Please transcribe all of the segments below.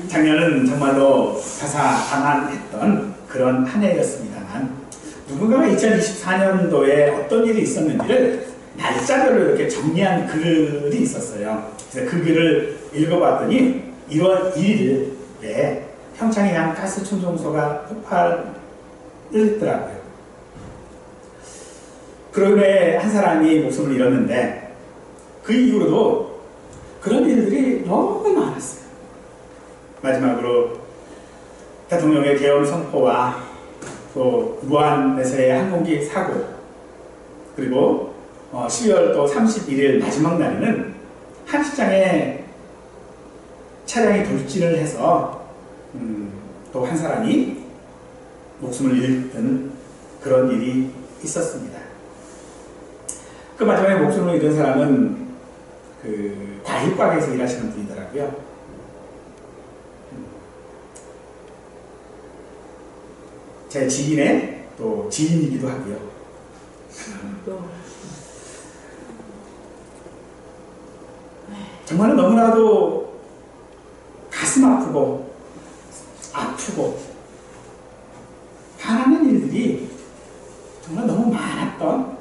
작년은 정말로 다사다난했던 그런 한 해였습니다만, 누군가가 2024년도에 어떤 일이 있었는지를 날짜별로 이렇게 정리한 글이 있었어요. 그래서 그 글을 읽어봤더니 1월 1일에 평창해양 가스 충전소가 폭발을 했더라고요. 그런데 한 사람이 목숨을 잃었는데, 그 이후로도 그런 일들이 너무 많았어요. 마지막으로 대통령의 계엄 선포와 또 무안에서의 항공기 사고, 그리고 12월 또 31일 마지막 날에는 한 시장에 차량이 돌진을 해서 또 한 사람이 목숨을 잃던 그런 일이 있었습니다. 그 마지막에 목숨을 잃은 사람은 그 과일가게에서 일하시는 분이더라고요. 제 지인의 또 지인이기도 하고요. 정말 너무나도 가슴 아프고 화나는 일들이 정말 너무 많았던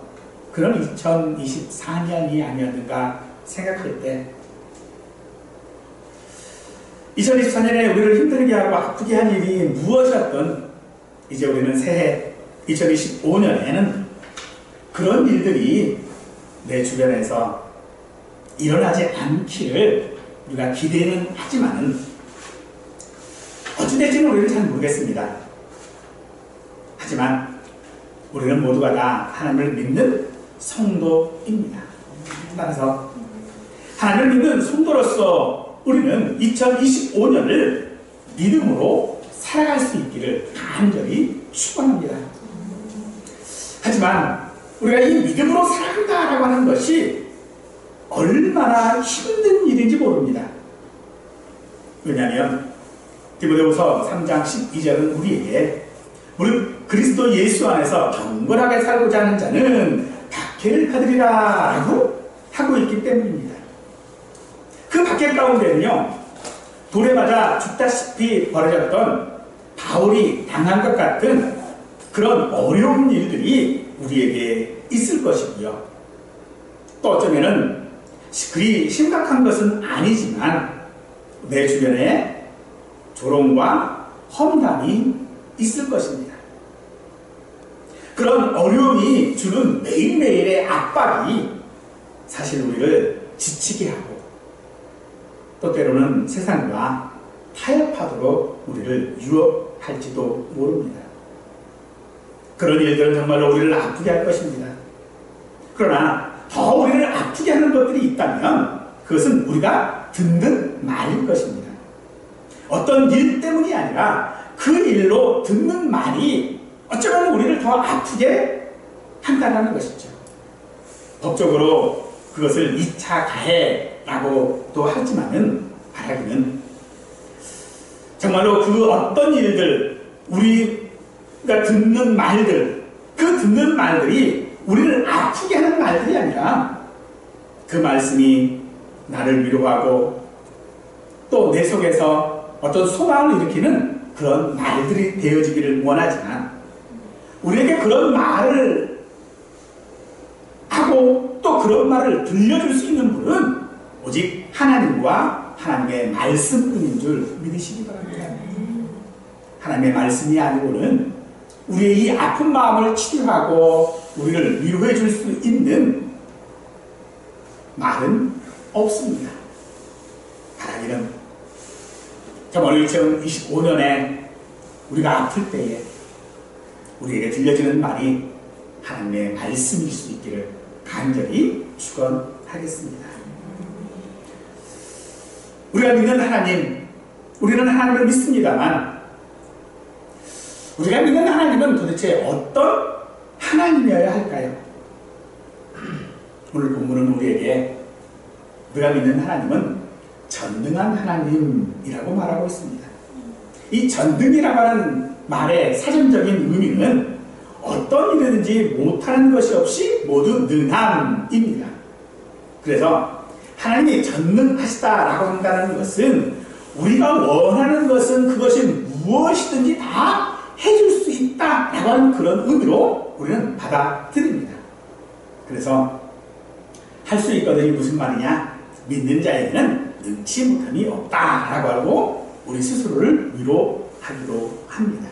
그런 2024년이 아니었는가 생각할 때, 2024년에 우리를 힘들게 하고 아프게 한 일이 무엇이었던, 이제 우리는 새해 2025년에는 그런 일들이 내 주변에서 일어나지 않기를 우리가 기대는 하지만은 어찌될지는 우리는 잘 모르겠습니다. 하지만 우리는 모두가 다 하나님을 믿는 성도입니다. 따라서 하나님을 믿는 성도로서 우리는 2025년을 믿음으로 살아갈 수 있기를 간절히 축원합니다. 하지만 우리가 이 믿음으로 살아간다라고 하는 것이 얼마나 힘든 일인지 모릅니다. 왜냐하면 디모데후서 3장 12절은 우리에게 우리 그리스도 예수 안에서 경건하게 살고자 하는 자는 박해를 받으리라 라고 하고 있기 때문입니다. 그 박해 가운데는요, 돌에 맞아 죽다시피 벌어졌던 바울이 당한 것 같은 그런 어려운 일들이 우리에게 있을 것이고요. 또 어쩌면은 그리 심각한 것은 아니지만 내 주변에 조롱과 험담이 있을 것입니다. 그런 어려움이 주는 매일매일의 압박이 사실 우리를 지치게 하고, 또 때로는 세상과 타협하도록 우리를 유혹할지도 모릅니다. 그런 일들은 정말로 우리를 아프게 할 것입니다. 그러나 더 우리를 아프게 하는 것들이 있다면 그것은 우리가 듣는 말일 것입니다. 어떤 일 때문이 아니라 그 일로 듣는 말이 어쩌면 우리를 더 아프게 한다는 것이죠. 법적으로 그것을 2차 가해라고 또 하지만은 바라기는 정말로 그 어떤 일들, 우리가 듣는 말들, 그 듣는 말들이 우리를 아프게 하는 말들이 아니라 그 말씀이 나를 위로하고 또 내 속에서 어떤 소망을 일으키는 그런 말들이 되어지기를 원하지만, 우리에게 그런 말을 하고 또 그런 말을 들려줄 수 있는 분은 오직 하나님과 하나님의 말씀뿐인 줄 믿으시기 바랍니다. 하나님의 말씀이 아니고는 우리의 이 아픈 마음을 치료하고 우리를 위로해 줄 수 있는 말은 없습니다. 바라기는 정말 2025년에 우리가 아플 때에 우리에게 들려지는 말이 하나님의 말씀일 수 있기를 간절히 축원하겠습니다. 우리가 믿는 하나님, 우리는 하나님을 믿습니다만 우리가 믿는 하나님은 도대체 어떤 하나님이어야 할까요? 오늘 본문은 우리에게 우리가 믿는 하나님은 전능한 하나님이라고 말하고 있습니다. 이 전능이라고 하는 말의 사전적인 의미는 어떤 일이든지 못하는 것이 없이 모두 능함입니다. 그래서 하나님이 전능하시다라고 한다는 것은 우리가 원하는 것은 그것이 무엇이든지 다 해줄 수 있다라고 하는 그런 의미로 우리는 받아들입니다. 그래서 할 수 있거든이 무슨 말이냐? 믿는 자에게는 능치 못함이 없다라고 하고 우리 스스로를 위로하기도 합니다.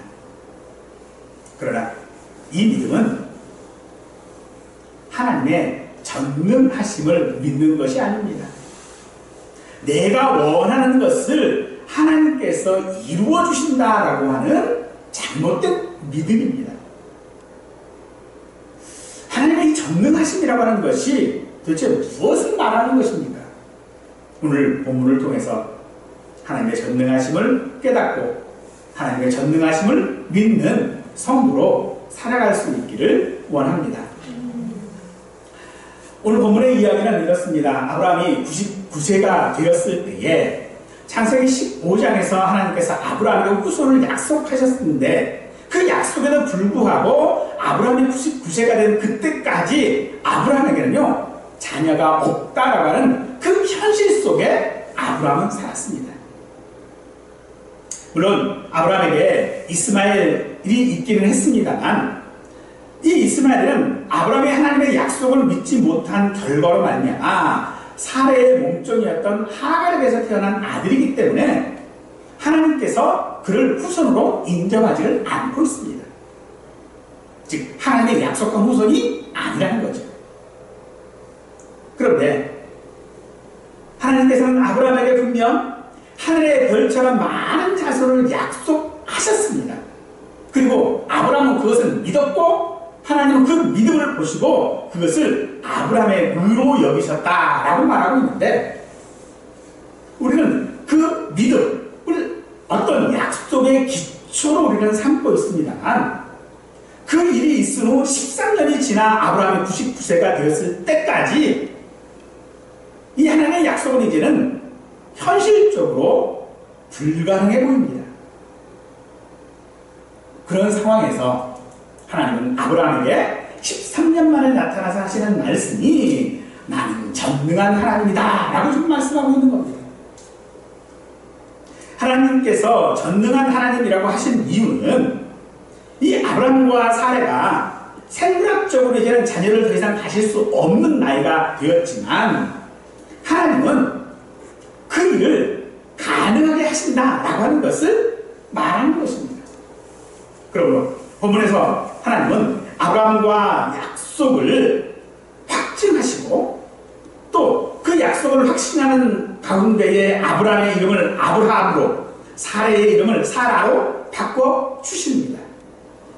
그러나 이 믿음은 하나님의 전능하심을 믿는 것이 아닙니다. 내가 원하는 것을 하나님께서 이루어 주신다라고 하는 잘못된 믿음입니다. 하나님의 이 전능하심이라고 하는 것이 도대체 무엇을 말하는 것입니까? 오늘 본문을 통해서 하나님의 전능하심을 깨닫고 하나님의 전능하심을 믿는 성도로 살아갈 수 있기를 원합니다. 오늘 본문의 이야기는 이렇습니다. 아브라함이 99세가 되었을 때에 창세기 15장에서 하나님께서 아브라함에게 후손을 약속하셨는데 그 약속에도 불구하고 아브라함이 99세가 된 그때까지 아브라함에게는요 자녀가 없다라고 하는 그 현실 속에 아브라함은 살았습니다. 물론 아브라함에게 이스마엘이 있기는 했습니다만 이 이스마엘은 아브라함이 하나님의 약속을 믿지 못한 결과로 말미암아 사레의 몸종이었던 하갈에게서 태어난 아들이기 때문에 하나님께서 그를 후손으로 인정하지를 않고 있습니다. 즉 하나님의 약속한 후손이 아니라는 거죠. 그런데 하나님께서는 아브라함에게 분명 하늘의 별처럼 많은 자손을 약속하셨습니다. 그리고 아브라함은 그것을 믿었고 하나님은 그 믿음을 보시고 그것을 아브라함의 의로 여기셨다라고 말하고 있는데 우리는 그 믿음을 어떤 약속의 기초로 우리는 삼고 있습니다만 그 일이 있은 후 13년이 지나 아브라함이 99세가 되었을 때까지 이 하나님의 약속은 이제는 현실적으로 불가능해 보입니다. 그런 상황에서 하나님은 아브라함에게 13년 만에 나타나서 하시는 말씀이 나는 전능한 하나님이다 라고 지금 말씀하고 있는 겁니다. 하나님께서 전능한 하나님이라고 하신 이유는 이 아브라함과 사레가 생물학적으로 이제는 자녀를 더 이상 가질 수 없는 나이가 되었지만 하나님은 그 일을 가능하게 하신다라고 하는 것을 말하는 것입니다. 그러므로 본문에서 하나님은 아브라함과 약속을 확증하시고 또 그 약속을 확신하는 가운데에 아브라함의 이름을 아브라함으로 사레의 이름을 사라로 바꿔 주십니다.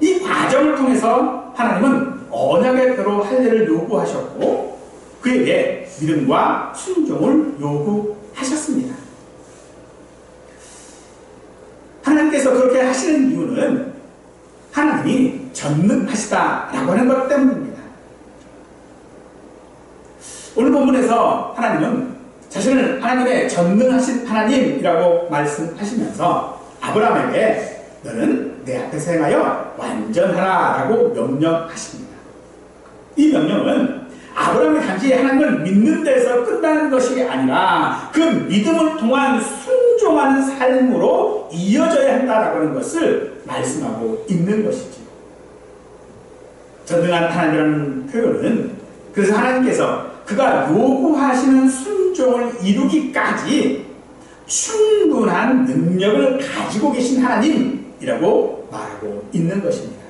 이 과정을 통해서 하나님은 언약의 뼈로 할례를 요구하셨고 그에게 믿음과 순종을 요구하셨습니다. 하나님께서 그렇게 하시는 이유는 하나님이 전능하시다라고 하는 것 때문입니다. 오늘 본문에서 하나님은 자신을 하나님의 전능하신 하나님이라고 말씀하시면서 아브라함에게 너는 내 앞에서 행하여 완전하라라고 명령하십니다. 이 명령은 아브라함이 단지 하나님을 믿는 데서 끝나는 것이 아니라 그 믿음을 통한 순종하는 삶으로 이어져야 한다라고 하는 것을 말씀하고 있는 것이죠. 전능한 하나님이라는 표현은 그래서 하나님께서 그가 요구하시는 순종을 이루기까지 충분한 능력을 가지고 계신 하나님이라고 말하고 있는 것입니다.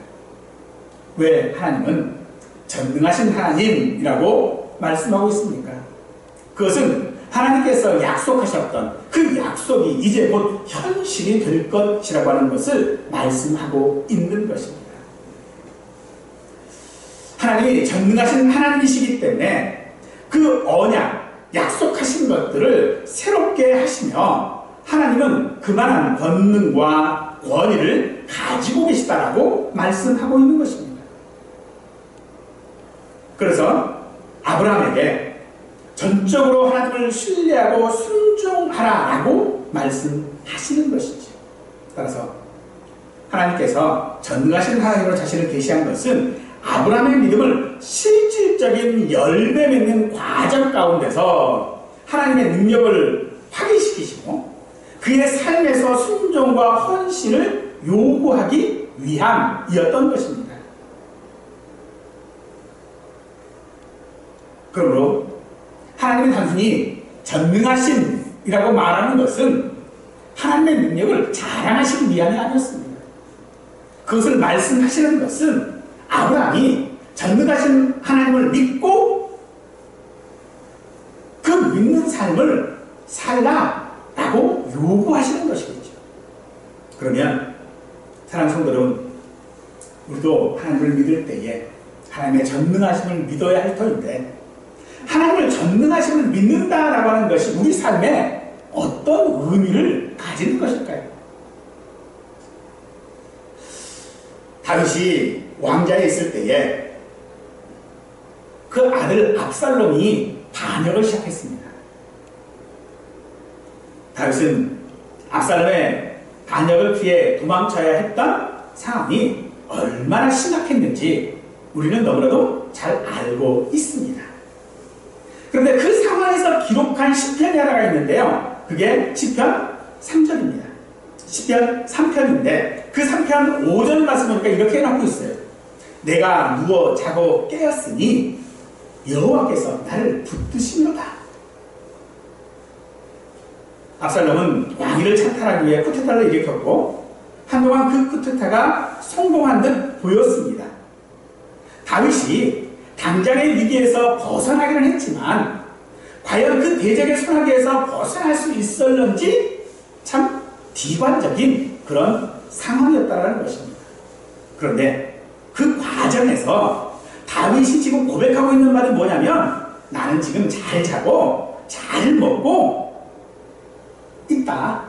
왜 하나님은 전능하신 하나님이라고 말씀하고 있습니까? 그것은 하나님께서 약속하셨던 그 약속이 이제 곧 현실이 될 것이라고 하는 것을 말씀하고 있는 것입니다. 하나님이 전능하신 하나님이시기 때문에 그 언약, 약속하신 것들을 새롭게 하시며 하나님은 그만한 권능과 권위를 가지고 계시다라고 말씀하고 있는 것입니다. 그래서 아브라함에게 전적으로 하나님을 신뢰하고 순종하라라고 말씀하시는 것이죠. 따라서 하나님께서 전능하신 하나님으로 자신을 계시한 것은 아브라함의 믿음을 실질적인 열매 맺는 과정 가운데서 하나님의 능력을 확인시키시고 그 그의 삶에서 순종과 헌신을 요구하기 위함이었던 것입니다. 그러므로 하나님이 단순히 전능하심이라고 말하는 것은 하나님의 능력을 자랑하시기 위함이 아니었습니다. 그것을 말씀하시는 것은 아브라함이 전능하신 하나님을 믿고 그 믿는 삶을 살라라고 요구하시는 것이겠죠. 그러면 사랑하는 성도 여러분, 우리도 하나님을 믿을 때에 하나님의 전능하심을 믿어야 할 터인데, 하나님을 전능하심을 믿는다라고 하는 것이 우리 삶에 어떤 의미를 가지는 것일까요? 다윗이 왕자에 있을 때에 그 아들 압살롬이 반역을 시작했습니다. 다윗은 압살롬의 반역을 피해 도망쳐야 했던 상황이 얼마나 심각했는지 우리는 너무나도 잘 알고 있습니다. 그런데 그 상황에서 기록한 시편이 하나가 있는데요. 그게 시편 3절입니다. 시편 3편인데 그 3편 5절 말씀 보니까 이렇게 해놓고 있어요. 내가 누워 자고 깨었으니 여호와께서 나를 붙드시노라. 압살롬은 왕위를 찬탈하기 위해 쿠데타를 일으켰고 한동안 그 쿠데타가 성공한 듯 보였습니다. 다윗이 당장의 위기에서 벗어나기는 했지만 과연 그 대적의 손아귀에서 벗어날 수 있었는지 참 비관적인 그런 상황이었다는 것입니다. 그런데 그 과정에서 다윗이 지금 고백하고 있는 말이 뭐냐면, 나는 지금 잘 자고 잘 먹고 있다.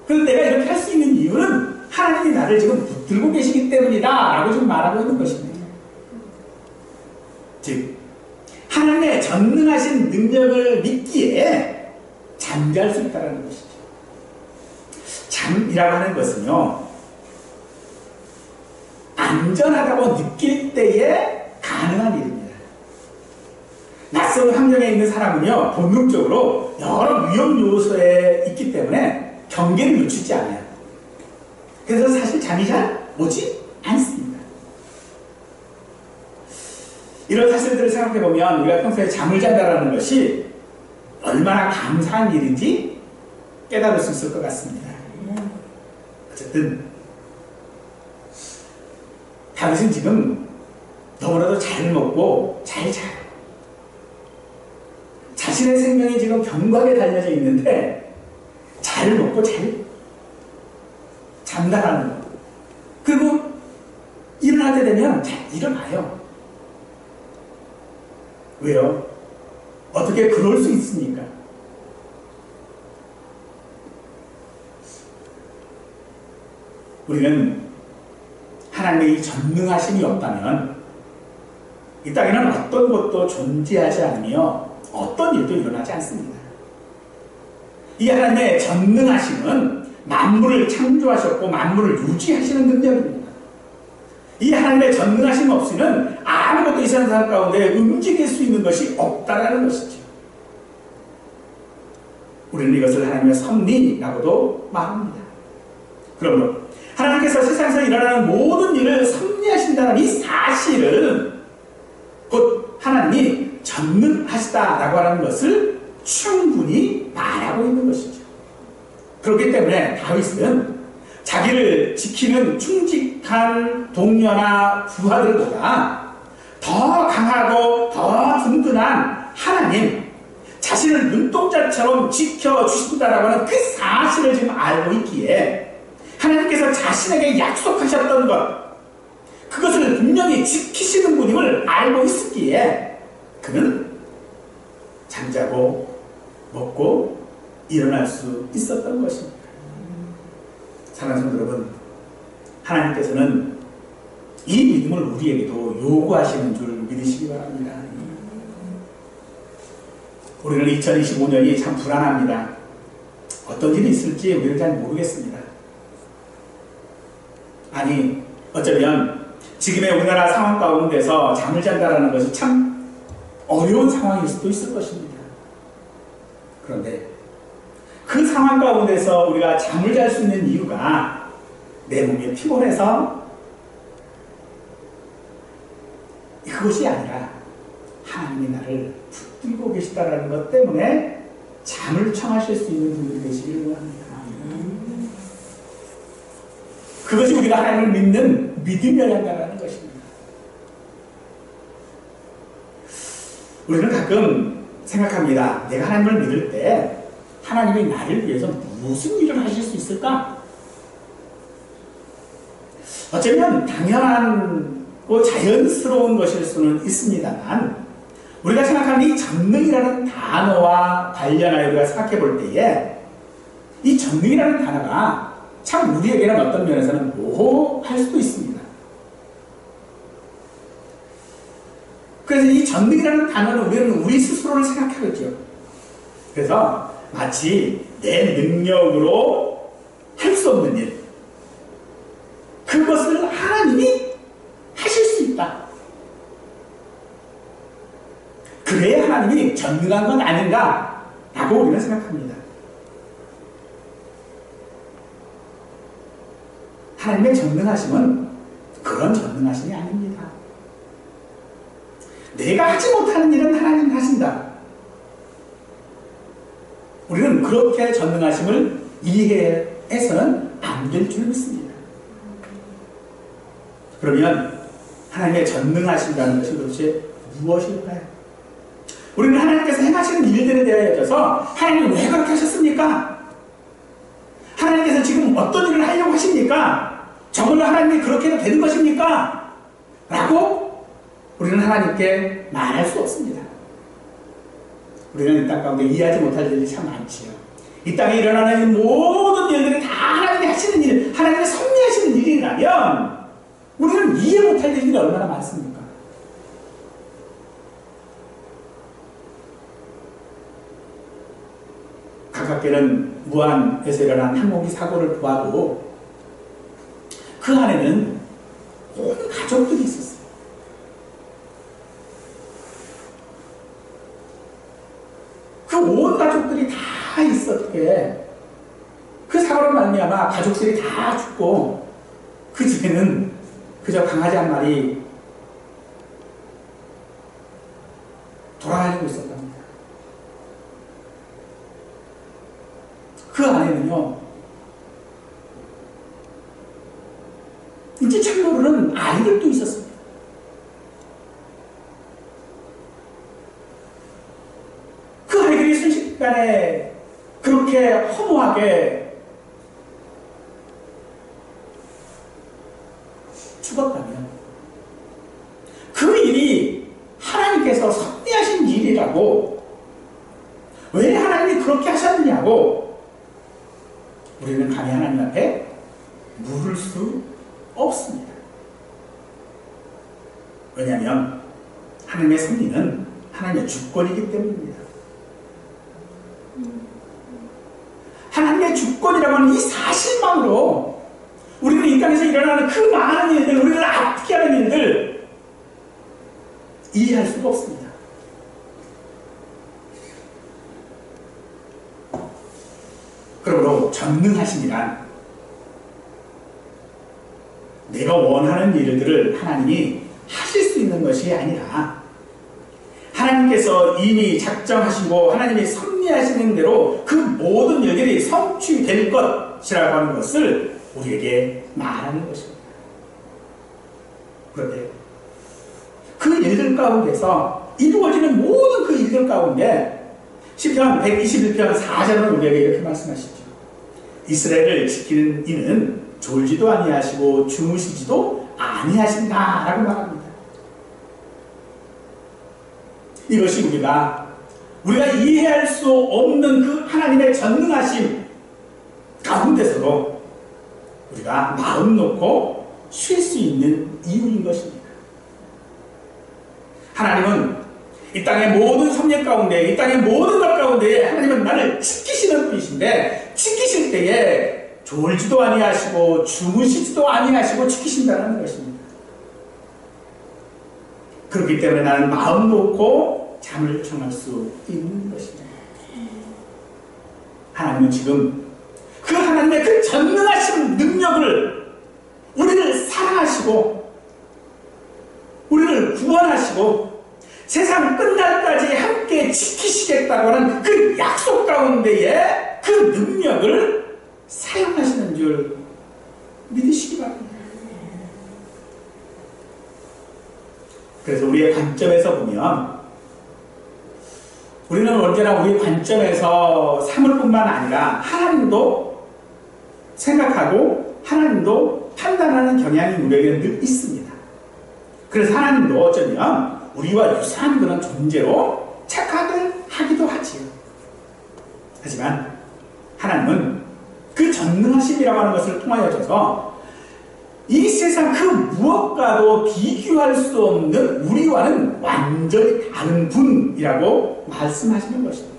그런데 내가 이렇게 할 수 있는 이유는 하나님이 나를 지금 붙들고 계시기 때문이다 라고 지금 말하고 있는 것입니다. 즉 하나님의 전능하신 능력을 믿기에 잠잘 수 있다는 것이죠. 잠이라고 하는 것은요, 안전하다고 느낄 때에 가능한 일입니다. 낯선 환경에 있는 사람은요, 본능적으로 여러 위험 요소에 있기 때문에 경계를 늦추지 않아요. 그래서 사실 잠이 잘 오지 않습니다. 이런 사실들을 생각해보면 우리가 평소에 잠을 잔다는 것이 얼마나 감사한 일인지 깨달을 수 있을 것 같습니다. 어쨌든 다윗은 지금 너무나도 잘 먹고 잘 자요. 자신의 생명이 지금 경각에 달려져 있는데 잘 먹고 잘 잠다라는 것. 그리고 일어날 때 되면 잘 일어나요. 왜요? 어떻게 그럴 수 있습니까? 우리는 하나님의 전능하심이 없다면 이 땅에는 어떤 것도 존재하지 않으며 어떤 일도 일어나지 않습니다. 이 하나님의 전능하심은 만물을 창조하셨고 만물을 유지하시는 능력입니다. 이 하나님의 전능하심 없이는 아무것도 이 세상 가운데 움직일 수 있는 것이 없다라는 것이죠. 우리는 이것을 하나님의 섭리라고도 말합니다. 그러므로 하나님께서 세상에서 일어나는 모든 일을 섭리하신다는 이 사실은 곧 하나님이 전능하시다라고 하는 것을 충분히 말하고 있는 것이죠. 그렇기 때문에 다윗은 자기를 지키는 충직한 동료나 부하들보다 더 강하고 더 든든한 하나님, 자신을 눈동자처럼 지켜주신다라고 하는 그 사실을 지금 알고 있기에 하나님께서 자신에게 약속하셨던 것, 그것을 분명히 지키시는 분임을 알고 있었기에 그는 잠자고 먹고 일어날 수 있었던 것입니다. 사랑하는 성도 여러분, 하나님께서는 이 믿음을 우리에게도 요구하시는 줄 믿으시기 바랍니다. 우리는 2025년이 참 불안합니다. 어떤 일이 있을지 우리는 잘 모르겠습니다. 아니, 어쩌면 지금의 우리나라 상황 가운데서 잠을 잔다는 것이 참 어려운 상황일 수도 있을 것입니다. 그런데 그 상황 가운데서 우리가 잠을 잘 수 있는 이유가 내 몸이 피곤해서 그것이 아니라 하나님이 나를 붙들고 계시다는 것 때문에 잠을 청하실 수 있는 분들이 되시기를 원합니다. 그것이 우리가 하나님을 믿는 믿음이어야 한다는 것입니다. 우리는 가끔 생각합니다. 내가 하나님을 믿을 때 하나님이 나를 위해서 무슨 일을 하실 수 있을까? 어쩌면 당연하고 자연스러운 것일 수는 있습니다만 우리가 생각하는 이 전능이라는 단어와 관련하여 우리가 생각해 볼 때에 이 전능이라는 단어가 참 우리에게는 어떤 면에서는 모호할 수도 있습니다. 그래서 이 전능이라는 단어는 우리는 우리 스스로를 생각하겠죠. 그래서 마치 내 능력으로 할 수 없는 일, 그것을 하나님이 하실 수 있다. 그래야 하나님이 전능한 건 아닌가 라고 우리는 생각합니다. 하나님의 전능하심은 그런 전능하심이 아닙니다. 내가 하지 못하는 일은 하나님이 하신다. 우리는 그렇게 전능하심을 이해해서는 안 될 줄 믿습니다. 그러면 하나님의 전능하심이라는 것이 도대체 무엇일까요? 우리는 하나님께서 행하시는 일들에 대해서 하나님 왜 그렇게 하셨습니까? 하나님께서 지금 어떤 일을 하려고 하십니까? 저걸로 하나님이 그렇게 해도 되는 것입니까? 라고 우리는 하나님께 말할 수 없습니다. 우리는 이 땅 가운데 이해하지 못할 일이 참 많지요. 이 땅에 일어나는 모든 일들이 다 하나님이 하시는 일, 하나님이 섭리하시는 일이라면 우리는 이해 못할 일들이 얼마나 많습니까? 가깝게는 무안에서 일어난 항공기 사고를 보아도 그 안에는 온 가족들이 있었어요. 그 온 가족들이 다 있었기에 그 사고로 말미암아 가족들이 다 죽고 그 집에는 그저 강아지 한 마리 돌아다니고 있었답니다. 그 안에는요, 인지 모르는 아이들도 있었습니다. 그 아이들이 순식간에 그렇게 허무하게 죽었다면 그 일이 하나님께서 섭리하신 일이라고, 왜 하나님이 그렇게 하셨느냐고 우리는 감히 하나님 앞에 물을 수 없습니다. 왜냐하면 하나님의 섭리는 하나님의 주권이기 때문입니다. 하나님의 주권이라고 하는 이 사실만으로 우리는 이 땅에서 일어나는 그 많은 일들, 우리를 아프게 하는 일들 이해할 수가 없습니다. 그러므로 전능하심이란 내가 원하는 일들을 하나님이 하실 수 있는 것이 아니라 하나님께서 이미 작정하시고 하나님이 섭리하시는 대로 그 모든 일들이 성취될 것이라고 하는 것을 우리에게 말하는 것입니다. 그런데 그 일들 가운데서 이루어지는 모든 그 일들 가운데 시편 121편 4절은 우리에게 이렇게 말씀하시죠. 이스라엘을 지키는 이는 졸지도 아니하시고 주무시지도 아니하신다 라고 말합니다. 이것이 우리가 이해할 수 없는 그 하나님의 전능하심 가운데서도 우리가 마음 놓고 쉴 수 있는 이유인 것입니다. 하나님은 이 땅의 모든 섭리 가운데, 이 땅의 모든 것 가운데 하나님은 나를 지키시는 분이신데, 지키실 때에 졸지도 아니하시고 주무시지도 아니하시고 지키신다는 것입니다. 그렇기 때문에 나는 마음 놓고 잠을 청할 수 있는 것입니다. 하나님은 지금 그 하나님의 그 전능하신 능력을 우리를 사랑하시고 우리를 구원하시고 세상 끝날까지 함께 지키시겠다고 하는 그 약속 가운데에 그 능력을 사용하시는 줄 믿으시기 바랍니다. 그래서 우리의 관점에서 보면 우리는 언제나 우리 관점에서 삼을 뿐만 아니라 하나님도 생각하고 하나님도 판단하는 경향이 우리에게는 늘 있습니다. 그래서 하나님도 어쩌면 우리와 유사한 그런 존재로 착각을 하기도 하지요. 하지만 하나님은 그 전능하심이라고 하는 것을 통하여져서 이 세상 그 무엇과도 비교할 수 없는 우리와는 완전히 다른 분이라고 말씀하시는 것입니다.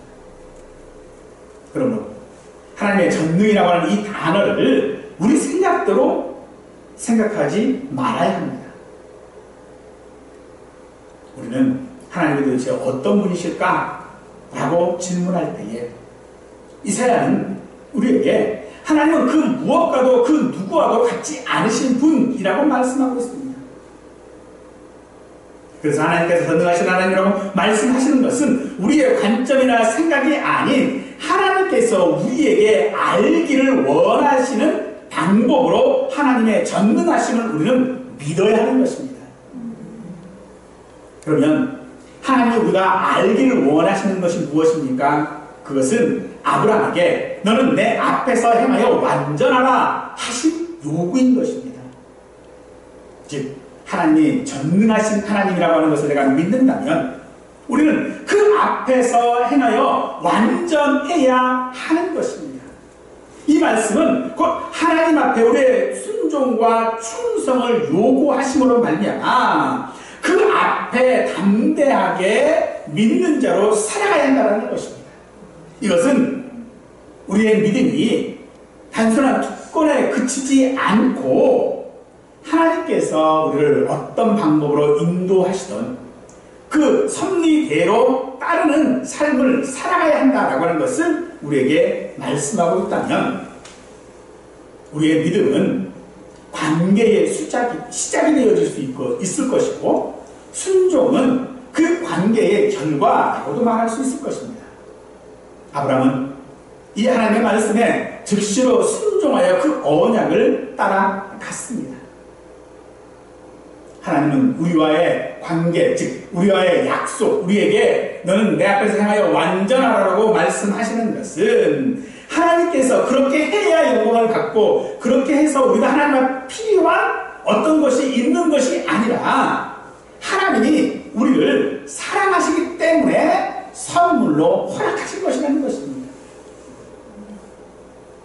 그러므로 하나님의 전능이라고 하는 이 단어를 우리 생각대로 생각하지 말아야 합니다. 우리는 하나님이 도대체 어떤 분이실까? 라고 질문할 때에 이사야는 우리에게 하나님은 그 무엇과도 그 누구와도 같지 않으신 분이라고 말씀하고 있습니다. 그래서 하나님께서 전능하신 하나님이라고 말씀하시는 것은 우리의 관점이나 생각이 아닌 하나님께서 우리에게 알기를 원하시는 방법으로 하나님의 전능하심을 우리는 믿어야 하는 것입니다. 그러면 하나님이 우리가 알기를 원하시는 것이 무엇입니까? 그것은 아브라함에게 너는 내 앞에서 행하여 완전하라 하신 요구인 것입니다. 즉 하나님이 전능하신 하나님이라고 하는 것을 내가 믿는다면 우리는 그 앞에서 행하여 완전해야 하는 것입니다. 이 말씀은 곧 하나님 앞에 우리의 순종과 충성을 요구하심으로 말미암아 그 앞에 담대하게 믿는 자로 살아가야 한다는 것입니다. 이것은 우리의 믿음이 단순한 특권에 그치지 않고 하나님께서 우리를 어떤 방법으로 인도하시던 그 섭리대로 따르는 삶을 살아가야 한다라고 하는 것을 우리에게 말씀하고 있다면 우리의 믿음은 관계의 시작이 되어질 수 있을 것이고 순종은 그 관계의 결과라고도 말할 수 있을 것입니다. 아브라함은 이 하나님의 말씀에 즉시로 순종하여 그 언약을 따라갔습니다. 하나님은 우리와의 관계, 즉 우리와의 약속, 우리에게 너는 내 앞에서 행하여 완전하라고 말씀하시는 것은 하나님께서 그렇게 해야 영광을 받고 그렇게 해서 우리가 하나님 앞에 필요한 어떤 것이 있는 것이 아니라 하나님이 우리를 사랑하시기 때문에 선물로 허락하신 것이라는 것입니다.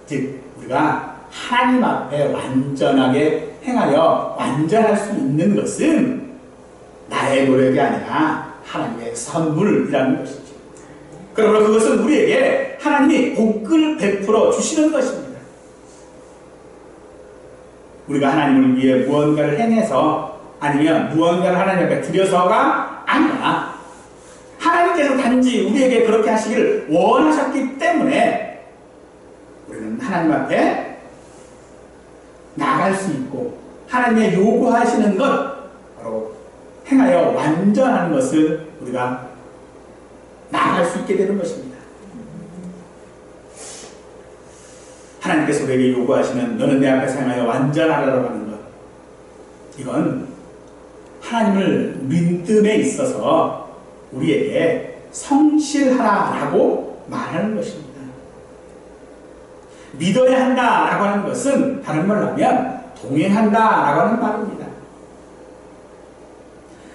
즉 우리가 하나님 앞에 완전하게 행하여 완전할 수 있는 것은 나의 노력이 아니라 하나님의 선물이라는 것이죠. 그러므로 그것은 우리에게 하나님이 복을 베풀어 주시는 것입니다. 우리가 하나님을 위해 무언가를 행해서 아니면 무언가를 하나님 앞에 드려서가 아니라 하나님께서 단지 우리에게 그렇게 하시기를 원하셨기 때문에 우리는 하나님 앞에 나아갈 수 있고 하나님의 요구하시는 것 바로 행하여 완전한 것을 우리가 나아갈 수 있게 되는 것입니다. 하나님께서 우리에게 요구하시는 너는 내 앞에서 행하여 완전하라고 하는 것, 이건 하나님을 믿음에 있어서 우리에게 성실하라라고 말하는 것입니다. 믿어야 한다라고 하는 것은 다른 말로 하면 동행한다라고 하는 말입니다.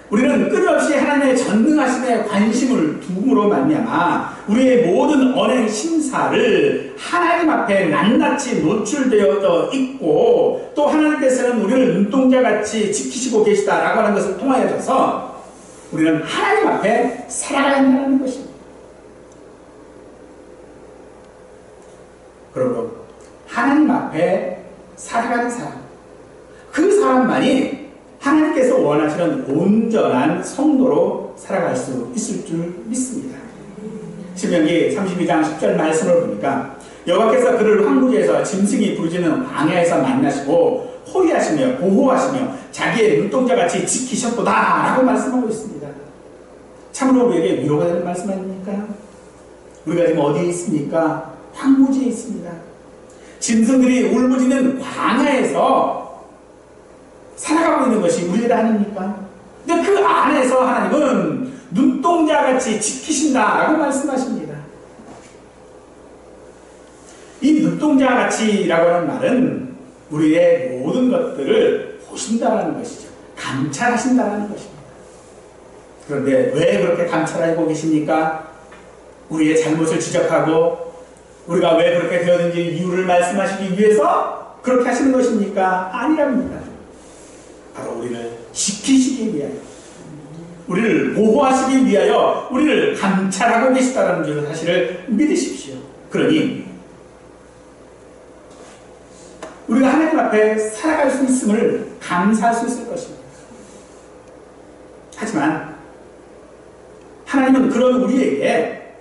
우리는 끊임없이 하나님의 전능하심에 관심을 두므로 말미암아 우리의 모든 언행 심사를 하나님 앞에 낱낱이 노출되어 있고 또 하나님께서는 우리를 눈동자같이 지키시고 계시다라고 하는 것을 통하여져서 우리는 하나님 앞에 살아가야 한다는 것입니다. 그리고 하나님 앞에 살아가는 사람, 그 사람만이 하나님께서 원하시는 온전한 성도로 살아갈 수 있을 줄 믿습니다. 신명기 32장 10절 말씀을 보니까 여호와께서 그를 황무지에서 짐승이 부르짖는 광야에서 만나시고 호위하시며 보호하시며 자기의 눈동자같이 지키셨도다 라고 말씀하고 있습니다. 참으로 우리에게 위로가 되는 말씀 아닙니까? 우리가 지금 어디에 있습니까? 황무지에 있습니다. 짐승들이 울부짖는 광야에서 살아가고 있는 것이 우리들 아닙니까? 근데 그 안에서 하나님은 눈동자같이 지키신다라고 말씀하십니다. 이 눈동자같이라고 하는 말은 우리의 모든 것들을 보신다라는 것이죠. 감찰하신다라는 것입니다. 그런데 왜 그렇게 감찰하고 계십니까? 우리의 잘못을 지적하고 우리가 왜 그렇게 되었는지 이유를 말씀하시기 위해서 그렇게 하시는 것입니까? 아니랍니다. 바로 우리를 지키시기 위하여, 우리를 보호하시기 위하여 우리를 감찰하고 계시다는 줄 사실을 믿으십시오. 그러니 우리가 하나님 앞에 살아갈 수 있음을 감사할 수 있을 것입니다. 하지만 하나님은 그런 우리에게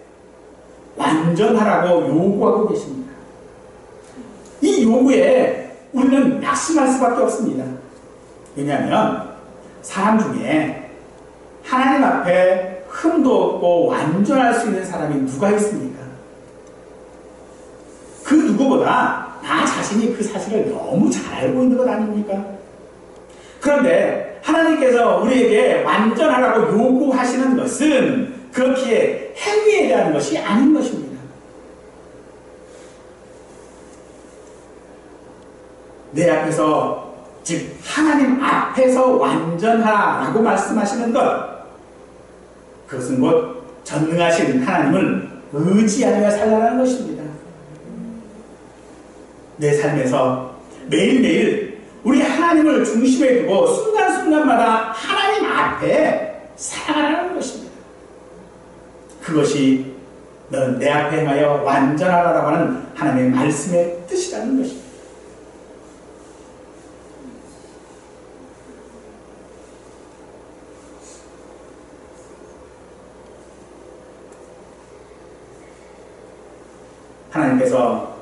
완전하라고 요구하고 계십니다. 이 요구에 우리는 낙심할 수밖에 없습니다. 왜냐하면 사람 중에 하나님 앞에 흠도 없고 완전할 수 있는 사람이 누가 있습니까? 그 누구보다 나 자신이 그 사실을 너무 잘 알고 있는 것 아닙니까? 그런데 하나님께서 우리에게 완전하라고 요구하시는 것은 그렇기에 행위에 대한 것이 아닌 것입니다. 내 앞에서, 즉 하나님 앞에서 완전하라고 말씀하시는 것, 그것은 곧 전능하신 하나님을 의지하며 살라는 것입니다. 내 삶에서 매일매일 우리 하나님을 중심에 두고 순간순간마다 하나님 앞에 살아가라는 것입니다. 그것이 너는 내 앞에 행하여 완전하라고 하는 하나님의 말씀의 뜻이라는 것입니다. 하나님께서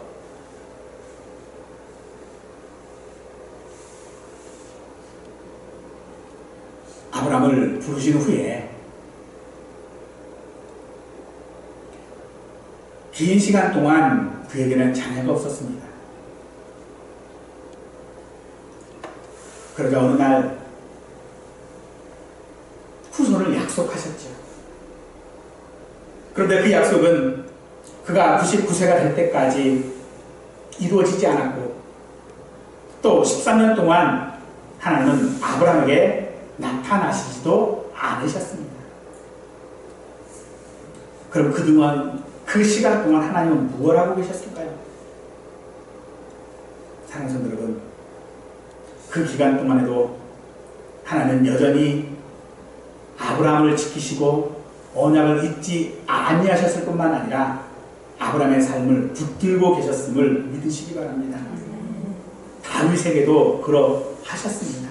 아브라함을 부르신 후에 긴 시간 동안 그에게는 자녀가 없었습니다. 그러자 어느 날 후손을 약속하셨죠. 그런데 그 약속은 그가 99세가 될 때까지 이루어지지 않았고 또 13년 동안 하나님은 아브라함에게 나타나시지도 않으셨습니다. 그럼 그동안 그 시간 동안 하나님은 무엇을 하고 계셨을까요? 사랑하는 성도 여러분, 그 기간 동안에도 하나님은 여전히 아브라함을 지키시고 언약을 잊지 아니하셨을 뿐만 아니라 아브라함의 삶을 붙들고 계셨음을 믿으시기 바랍니다. 다윗에게도 그러하셨습니다.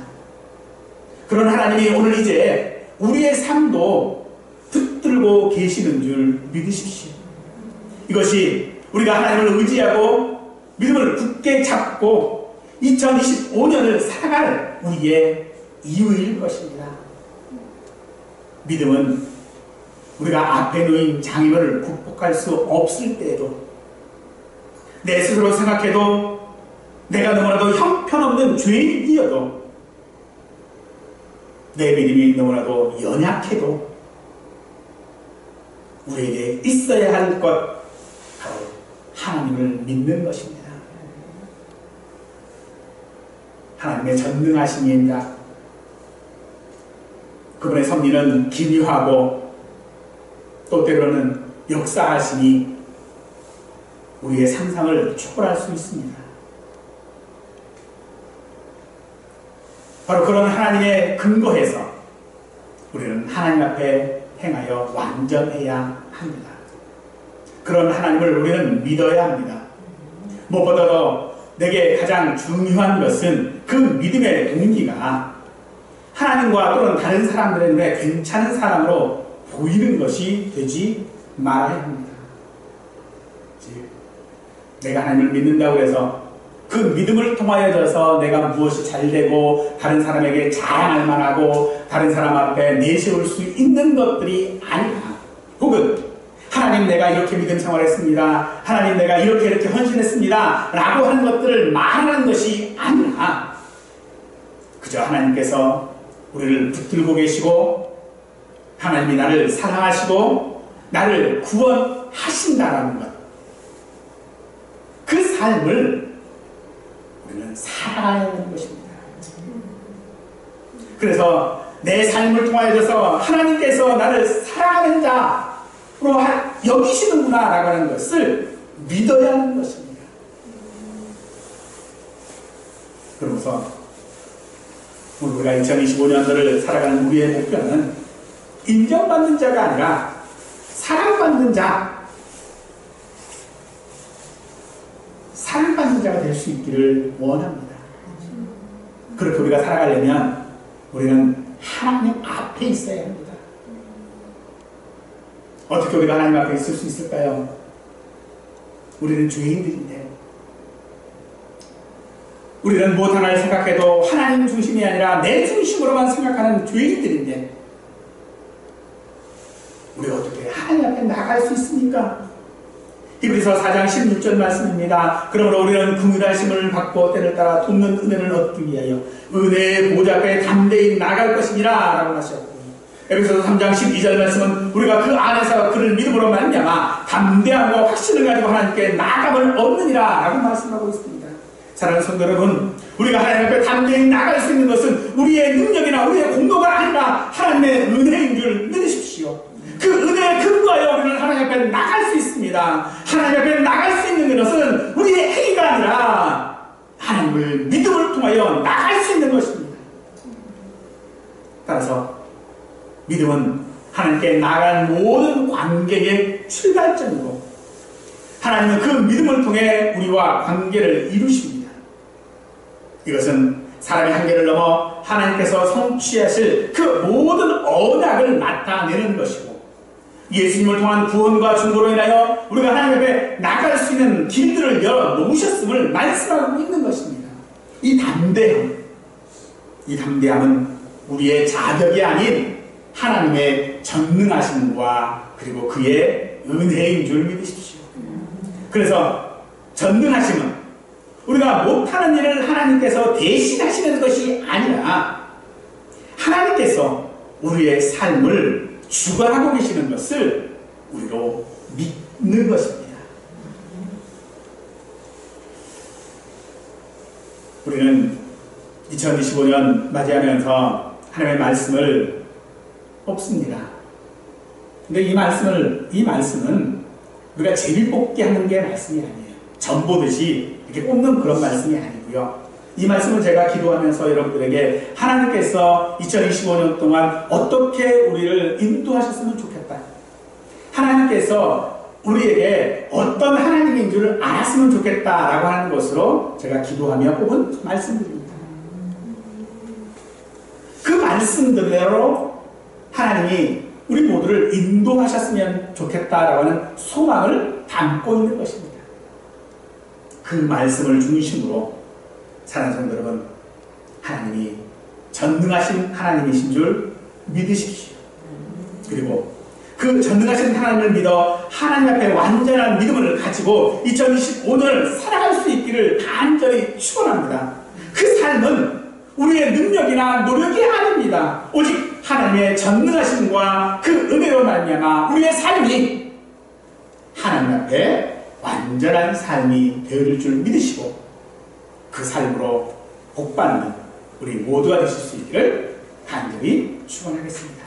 그런 하나님이 오늘 이제 우리의 삶도 붙들고 계시는 줄 믿으십시오. 이것이 우리가 하나님을 의지하고 믿음을 굳게 잡고 2025년을 살아갈 우리의 이유일 것입니다. 믿음은 우리가 앞에 놓인 장애물을 극복할 수 없을 때에도 내 스스로 생각해도 내가 너무나도 형편없는 죄인이어도 내 믿음이 너무나도 연약해도 우리에게 있어야 할 것 바로 하나님을 믿는 것입니다. 하나님의 전능하신 인자, 그분의 섭리는 기묘하고 또 때로는 역사하시니 우리의 상상을 초월할 수 있습니다. 바로 그런 하나님의 근거에서 우리는 하나님 앞에 행하여 완전해야 합니다. 그런 하나님을 우리는 믿어야 합니다. 무엇보다도 내게 가장 중요한 것은 그 믿음의 동기가 하나님과 또는 다른 사람들의 눈에 괜찮은 사람으로 보이는 것이 되지 말아야 합니다. 즉 내가 하나님을 믿는다고 해서 그 믿음을 통하여져서 내가 무엇이 잘되고 다른 사람에게 자랑할 만하고 다른 사람 앞에 내세울 수 있는 것들이 아니라, 혹은 하나님 내가 이렇게 믿음 생활했습니다, 하나님 내가 이렇게 헌신했습니다 라고 하는 것들을 말하는 것이 아니라 그저 하나님께서 우리를 붙들고 계시고 하나님이 나를 사랑하시고 나를 구원하신다라는 것, 그 삶을 우리는 살아가야 하는 것입니다. 그래서 내 삶을 통하여서 하나님께서 나를 사랑하는 자로 여기시는구나 라고 하는 것을 믿어야 하는 것입니다. 그러면서 우리가 2025년도를 살아가는 우리의 목표는 인정받는 자가 아니라 사랑받는 자, 사랑받는 자가 될 수 있기를 원합니다. 그렇게 우리가 살아가려면 우리는 하나님 앞에 있어야 합니다. 어떻게 우리가 하나님 앞에 있을 수 있을까요? 우리는 죄인들인데, 우리는 무엇 하나를 생각해도 하나님 중심이 아니라 내 중심으로만 생각하는 죄인들인데, 우리가 어떻게 하나님 앞에 나갈 수 있습니까? 히브리서 4장 16절 말씀입니다. 그러므로 우리는 긍휼하심을 받고 때를 따라 돕는 은혜를 얻기 위하여 은혜의 보좌 앞에 담대히 나갈 것이니라 라고 하셨고, 에베소서 3장 12절 말씀은 우리가 그 안에서 그를 믿음으로 말미암아 담대함과 확신을 가지고 하나님께 나아감을 얻느니라 라고 말씀하고 있습니다. 사랑하는 성도 여러분, 우리가 하나님 앞에 담대히 나갈 수 있는 것은 우리의 능력이나 우리의 공로가 아니라 하나님의 은혜인 줄 믿으십시오. 그 은혜에 근거하여 우리는 하나님 앞에 나갈 수 있습니다. 하나님 앞에 나갈 수 있는 것은 우리의 행위가 아니라 하나님을 믿음을 통하여 나갈 수 있는 것입니다. 따라서 믿음은 하나님께 나아가는 모든 관계의 출발점이고, 하나님은 그 믿음을 통해 우리와 관계를 이루십니다. 이것은 사람의 한계를 넘어 하나님께서 성취하실 그 모든 언약을 나타내는 것이고, 예수님을 통한 구원과 중보로 인하여 우리가 하나님 앞에 나갈 수 있는 길들을 열어 놓으셨음을 말씀하고 있는 것입니다. 이 담대함은 우리의 자격이 아닌 하나님의 전능하심과 그리고 그의 은혜인 줄 믿으십시오. 그래서 전능하심은 우리가 못하는 일을 하나님께서 대신하시는 것이 아니라 하나님께서 우리의 삶을 주관하고 계시는 것을 우리로 믿는 것입니다. 우리는 2025년 맞이하면서 하나님의 말씀을 뽑습니다. 근데 이 말씀은 우리가 제비뽑기 하는 게 말씀이 아니에요. 점 보듯이 이렇게 뽑는 그런 말씀이 아니고요. 이 말씀을 제가 기도하면서 여러분들에게 하나님께서 2025년 동안 어떻게 우리를 인도하셨으면 좋겠다, 하나님께서 우리에게 어떤 하나님인 줄 알았으면 좋겠다라고 하는 것으로 제가 기도하며 뽑은 말씀들입니다. 그 말씀대로 하나님이 우리 모두를 인도하셨으면 좋겠다라고 하는 소망을 담고 있는 것입니다. 그 말씀을 중심으로 사랑하는 성도 여러분, 하나님이 전능하신 하나님이신 줄 믿으십시오. 그리고 그 전능하신 하나님을 믿어 하나님 앞에 완전한 믿음을 가지고 2025년을 살아갈 수 있기를 간절히 축원합니다. 그 삶은 우리의 능력이나 노력이 아닙니다. 오직 하나님의 전능하심과 그 은혜로 말미암아 우리의 삶이 하나님 앞에 완전한 삶이 되어질 줄 믿으시고 그 삶으로 복받는 우리 모두가 되실 수 있기를 간절히 축원하겠습니다.